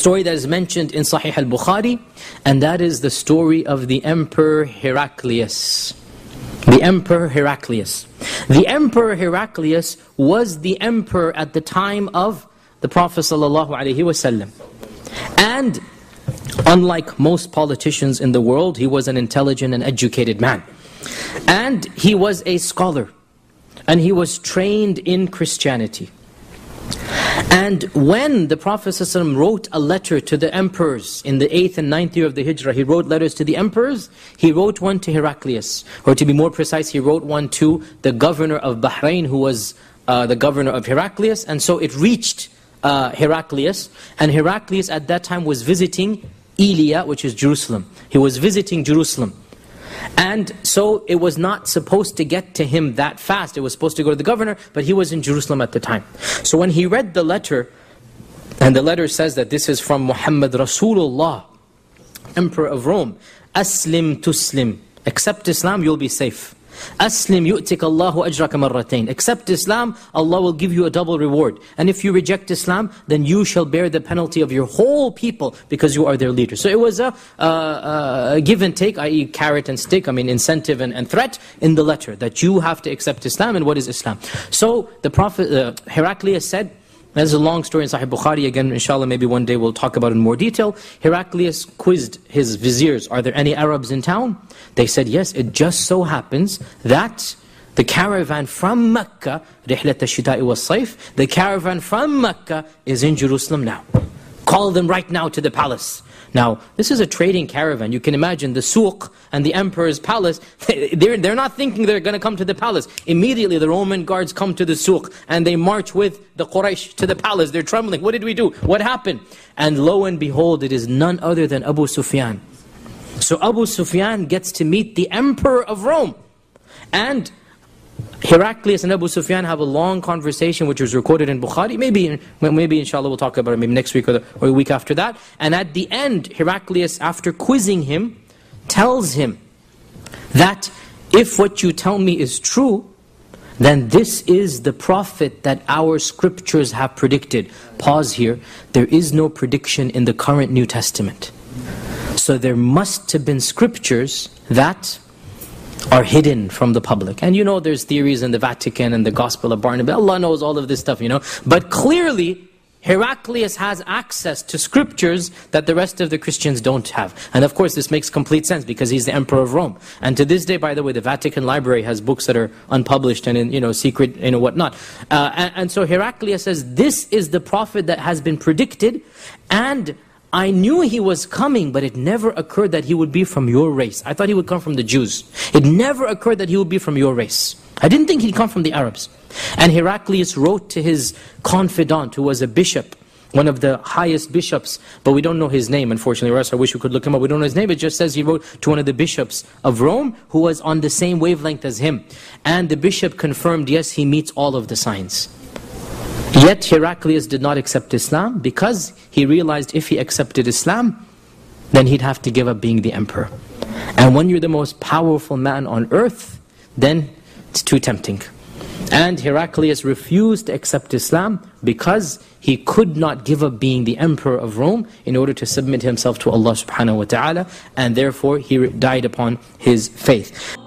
story that is mentioned in Sahih al-Bukhari, and that is the story of the Emperor Heraclius. The Emperor Heraclius. The Emperor Heraclius was the emperor at the time of the Prophet ﷺ. And unlike most politicians in the world, he was an intelligent and educated man. And he was a scholar. And he was trained in Christianity. And when the Prophet ﷺ wrote a letter to the emperors in the 8th and 9th year of the Hijrah, he wrote letters to the emperors. He wrote one to Heraclius. Or to be more precise, he wrote one to the governor of Bahrain, who was the governor of Heraclius. And so it reached Heraclius. And Heraclius at that time was visiting Elia, which is Jerusalem. He was visiting Jerusalem. And so it was not supposed to get to him that fast. It was supposed to go to the governor, but he was in Jerusalem at the time. So when he read the letter, and the letter says that this is from Muhammad Rasulullah, Emperor of Rome, Aslim tuslim, accept Islam, you'll be safe. Aslim yu'tik Allahu ajraka marratain. Accept Islam, Allah will give you a double reward. And if you reject Islam, then you shall bear the penalty of your whole people because you are their leader. So it was a give and take, i.e. carrot and stick, incentive and threat in the letter, that you have to accept Islam. And what is Islam? So the Prophet Heraclius said, there's a long story in Sahih Bukhari, again inshallah maybe one day we'll talk about it in more detail. Heraclius quizzed his viziers, are there any Arabs in town? They said yes. It just so happens that the caravan from Mecca, رحلة الشتاء والصيف, the caravan from Mecca is in Jerusalem now. Call them right now to the palace. Now, this is a trading caravan. You can imagine the souq and the emperor's palace, they're not thinking they're going to come to the palace. Immediately the Roman guards come to the souq and they march with the Quraysh to the palace. They're trembling. What did we do? What happened? And lo and behold, it is none other than Abu Sufyan. So Abu Sufyan gets to meet the emperor of Rome. And Heraclius and Abu Sufyan have a long conversation which was recorded in Bukhari. Maybe inshallah we'll talk about it maybe next week or the week after that. And at the end, Heraclius, after quizzing him, tells him that if what you tell me is true, then this is the prophet that our scriptures have predicted. Pause here. There is no prediction in the current New Testament. So there must have been scriptures that are hidden from the public. And there's theories in the Vatican and the Gospel of Barnabas. Allah knows all of this stuff, But clearly, Heraclius has access to scriptures that the rest of the Christians don't have. And of course, this makes complete sense because he's the Emperor of Rome. And to this day, by the way, the Vatican Library has books that are unpublished and in secret, whatnot. And so Heraclius says, this is the prophet that has been predicted, and I knew he was coming, but it never occurred that he would be from your race. I thought he would come from the Jews. It never occurred that he would be from your race. I didn't think he'd come from the Arabs. And Heraclius wrote to his confidant, who was a bishop, one of the highest bishops, but we don't know his name, unfortunately, or else I wish we could look him up. We don't know his name. It just says he wrote to one of the bishops of Rome, who was on the same wavelength as him. And the bishop confirmed, yes, he meets all of the signs. Yet Heraclius did not accept Islam because he realized if he accepted Islam, then he'd have to give up being the emperor. And when you're the most powerful man on earth, then it's too tempting. And Heraclius refused to accept Islam because he could not give up being the emperor of Rome in order to submit himself to Allah subhanahu wa ta'ala, and therefore he died upon his faith.